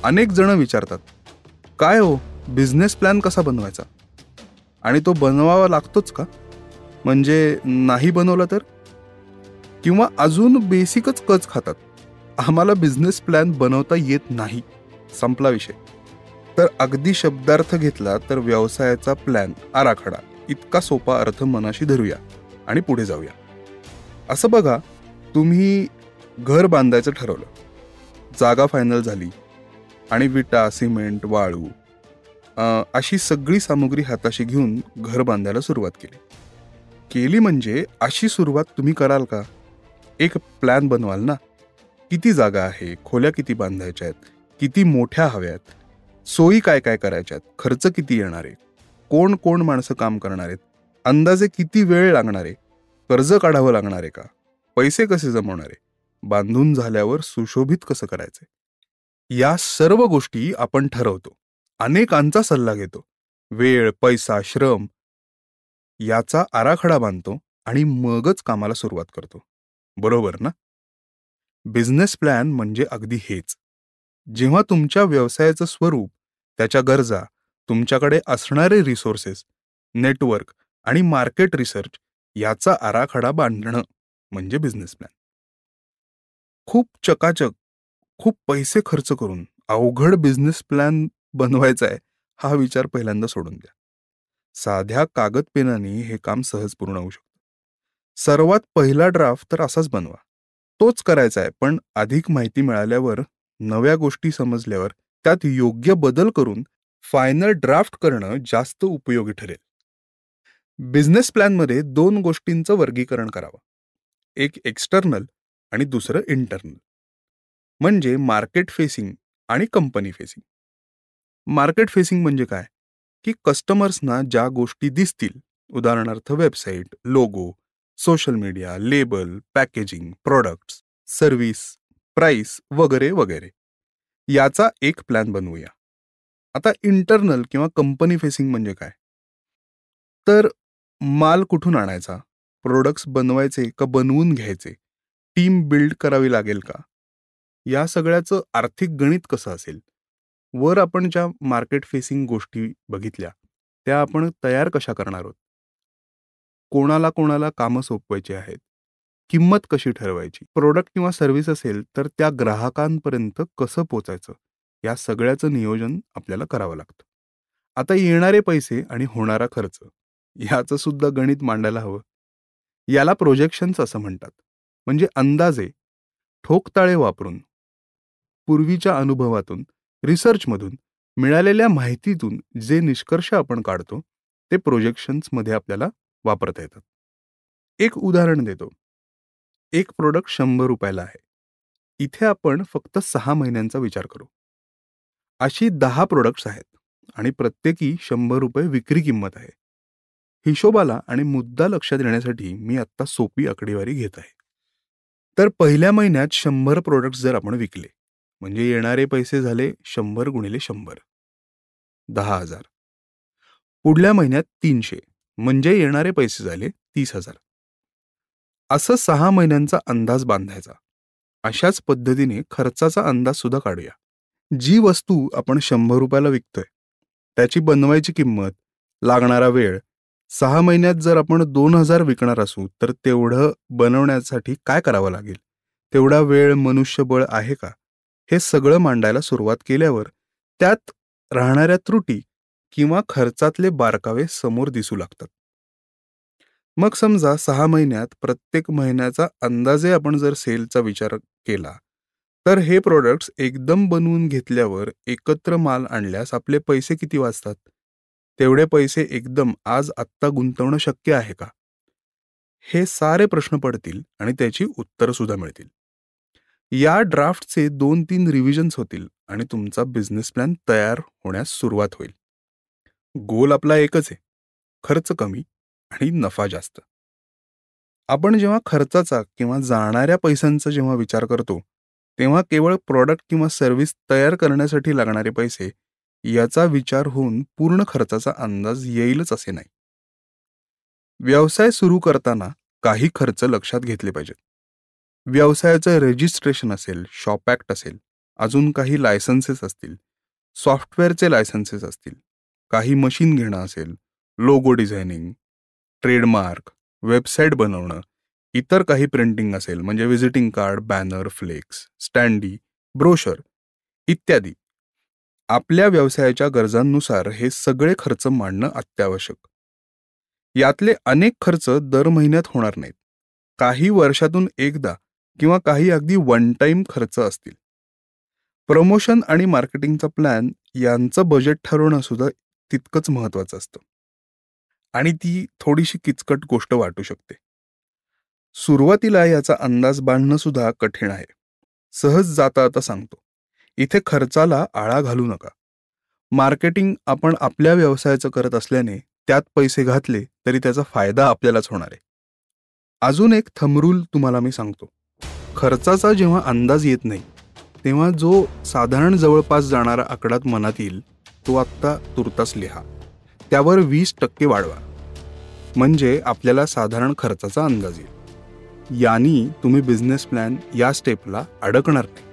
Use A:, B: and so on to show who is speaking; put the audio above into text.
A: अनेक जण विचारतात, काय हो, बिझनेस प्लॅन कसा बनवायचा? आणि तो बनवावा लागतोच का? म्हणजे नाही बनवला तर? किंवा अजून बेसिकच कच खातात, आम्हाला बिझनेस प्लॅन बनवता येत नाही, संपला विषय. तर अगदी शब्दार्थ घेतला तर व्यवसायाचा प्लॅन, आराखडा इतका सोपा अर्थ मनाशी धरूया आणि पुढे जाऊया. असं बघा, तुम्ही घर बांधायचं ठरवलं, जागा फायनल झाली आणि विटा, सिमेंट, वाळू अशी सगळी सामुग्री हाताशी घेऊन घर बांधायला सुरुवात केली. म्हणजे अशी सुरुवात तुम्ही कराल का? एक प्लॅन बनवाल ना. किती जागा आहे, खोल्या किती बांधायच्या आहेत, किती मोठ्या हव्यात, सोयी काय काय करायच्यात, खर्च किती येणार आहे, कोण कोण माणसं काम करणार आहेत, अंदाजे किती वेळ लागणार आहे, कर्ज काढावं लागणार आहे का, पैसे कसे जमवणार आहे, बांधून झाल्यावर सुशोभित कसं करायचंय, या सर्व गोष्टी आपण ठरवतो. अनेकांचा सल्ला घेतो. वेळ, पैसा, श्रम याचा आराखडा बांधतो आणि मगच कामाला सुरुवात करतो. बरोबर ना? बिझनेस प्लॅन म्हणजे अगदी हेच. जेव्हा तुमच्या व्यवसायाचं स्वरूप, त्याच्या गरजा, तुमच्याकडे असणारे रिसोर्सेस, नेटवर्क आणि मार्केट रिसर्च याचा आराखडा बांधणं म्हणजे बिझनेस प्लॅन. खूप चकाचक, खूप पैसे खर्च करून अवघड बिझनेस प्लॅन बनवायचा आहे, हा विचार पहिल्यांदा सोडून द्या. साध्या कागद पेनाने हे काम सहज पूर्ण होऊ शकतं. सर्वात पहिला ड्राफ्ट तर असाच बनवा. तोच करायचा आहे, पण अधिक माहिती मिळाल्यावर, नव्या गोष्टी समजल्यावर त्यात योग्य बदल करून फायनल ड्राफ्ट करणं जास्त उपयोगी ठरेल. बिझनेस प्लॅनमध्ये 2 गोष्टींचं वर्गीकरण करावं. एक एक्सटर्नल आणि दुसरं इंटरनल. म्हणजे मार्केट फेसिंग आणि कंपनी फेसिंग. मार्केट फेसिंग म्हणजे काय? की कस्टमर्सना ज्या गोष्टी दिसतील, उदाहरणार्थ website, logo, social media, label, packaging, products, service, price वगैरे वगैरे, याचा एक प्लॅन बनवूया. आता इंटरनल किंवा कंपनी फेसिंग म्हणजे काय? तर माल कुठून आणायचा, प्रोडक्ट्स बनवायचे का बनवून घ्यायचे, टीम बिल्ड करावी लागेल का, या सगळ्याचं आर्थिक गणित कसं असेल. वर आपण ज्या मार्केट फेसिंग गोष्टी बघितल्या, त्या आपण तयार कशा करणार आहोत, कोणाला कोणाला कामं सोपवायची आहेत, किंमत कशी ठरवायची, प्रोडक्ट किंवा सर्व्हिस असेल तर त्या ग्राहकांपर्यंत कसं पोचायचं, या सगळ्याचं नियोजन आपल्याला करावं लागतं. आता येणारे पैसे आणि होणारा खर्च याचं सुद्धा गणित मांडायला हवं. याला प्रोजेक्शन्स असं म्हणतात. म्हणजे अंदाजे, ठोकताळे वापरून, पूर्वीच्या अनुभवातून, रिसर्चमधून, मिळालेल्या माहितीतून जे निष्कर्ष आपण काढतो, ते प्रोजेक्शन्समध्ये आपल्याला वापरता येतात. एक उदाहरण देतो. एक प्रोडक्ट ₹100 आहे. इथे आपण फक्त 6 महिन्यांचा विचार करू. अशी 10 प्रोडक्ट्स आहेत आणि प्रत्येकी ₹100 विक्री किंमत आहे. हिशोबाला आणि मुद्दा लक्षात येण्यासाठी मी आत्ता सोपी आकडेवारी घेत आहे. तर पहिल्या महिन्यात 100 प्रोडक्ट्स जर आपण विकले, म्हणजे येणारे पैसे झाले 100 गुणिले 100, 10,000. पुढल्या महिन्यात 300, म्हणजे येणारे पैसे झाले 30,000. असं 6 महिन्यांचा अंदाज बांधायचा. अशाच पद्धतीने खर्चाचा अंदाज सुद्धा काढूया. जी वस्तू आपण ₹100 विकतोय, त्याची बनवायची किंमत, लागणारा वेळ, 6 महिन्यात जर आपण 2,000 विकणार असू, तर तेवढं बनवण्यासाठी काय करावं लागेल? तेवढा वेळ, मनुष्यबळ आहे का? हे सगळं मांडायला सुरुवात केल्यावर त्यात राहणाऱ्या त्रुटी किंवा खर्चातले बारकावे समोर दिसू लागतात. मग समजा 6 महिन्यात प्रत्येक महिन्याचा अंदाजे आपण जर सेलचा विचार केला, तर हे प्रॉडक्ट्स एकदम बनवून घेतल्यावर एकत्र माल आणल्यास आपले पैसे किती वाचतात? तेवढे पैसे एकदम आज आत्ता गुंतवणं शक्य आहे का? हे सारे प्रश्न पडतील आणि त्याची उत्तरं सुद्धा मिळतील. या ड्राफ्टचे 2-3 रिव्हिजन्स होतील आणि तुमचा बिझनेस प्लॅन तयार होण्यास सुरुवात होईल. गोल आपला एकच आहे, खर्च कमी आणि नफा जास्त. आपण जेव्हा खर्चाचा किंवा जाणाऱ्या पैशांचा जेव्हा विचार करतो, तेव्हा केवळ प्रॉडक्ट किंवा सर्व्हिस तयार करण्यासाठी लागणारे पैसे याचा विचार होऊन पूर्ण खर्चाचा अंदाज येईलच असे नाही. व्यवसाय सुरू करताना काही खर्च लक्षात घेतले पाहिजेत. व्यवसायाचं रजिस्ट्रेशन असेल, शॉप ॲक्ट असेल, अजून काही लायसन्सेस असतील, सॉफ्टवेअरचे लायसन्सेस असतील, काही मशीन घेणं असेल, लोगो डिझायनिंग, ट्रेडमार्क, वेबसाईट बनवणं, इतर काही प्रिंटिंग असेल म्हणजे visiting card, banner, flex, standee, brochure इत्यादी. आपल्या व्यवसायाच्या गरजांनुसार हे सगळे खर्च मांडणं अत्यावश्यक. यातले अनेक खर्च दर महिन्यात होणार नाहीत. काही वर्षातून एकदा किंवा काही अगदी वन टाइम खर्च असतील. प्रमोशन आणि मार्केटिंगचा प्लॅन यांचं बजेट ठरवणं सुद्धा तितकंच महत्वाचं असतं. आणि ती थोडीशी किचकट गोष्ट वाटू शकते. सुरुवातीला याचा अंदाज बांधणं सुद्धा कठीण आहे. सहज जाता आता सांगतो. इथे खर्चाला आळा घालू नका. मार्केटिंग आपण आपल्या व्यवसायाचं करत असल्याने त्यात पैसे घातले तरी त्याचा फायदा आपल्यालाच होणार आहे. अजून एक थंबरूल तुम्हाला मी सांगतो. खर्चाचा जेव्हा अंदाज येत नाही तेव्हा जो साधारण जवळपास जाणारा आकडात मनात येईल तो आत्ता तुर्तास लिहा. त्यावर 20% वाढवा. म्हणजे आपल्याला साधारण खर्चाचा अंदाज येईल. यानी तुम्ही बिझनेस प्लॅन या स्टेपला अडकणार नाही.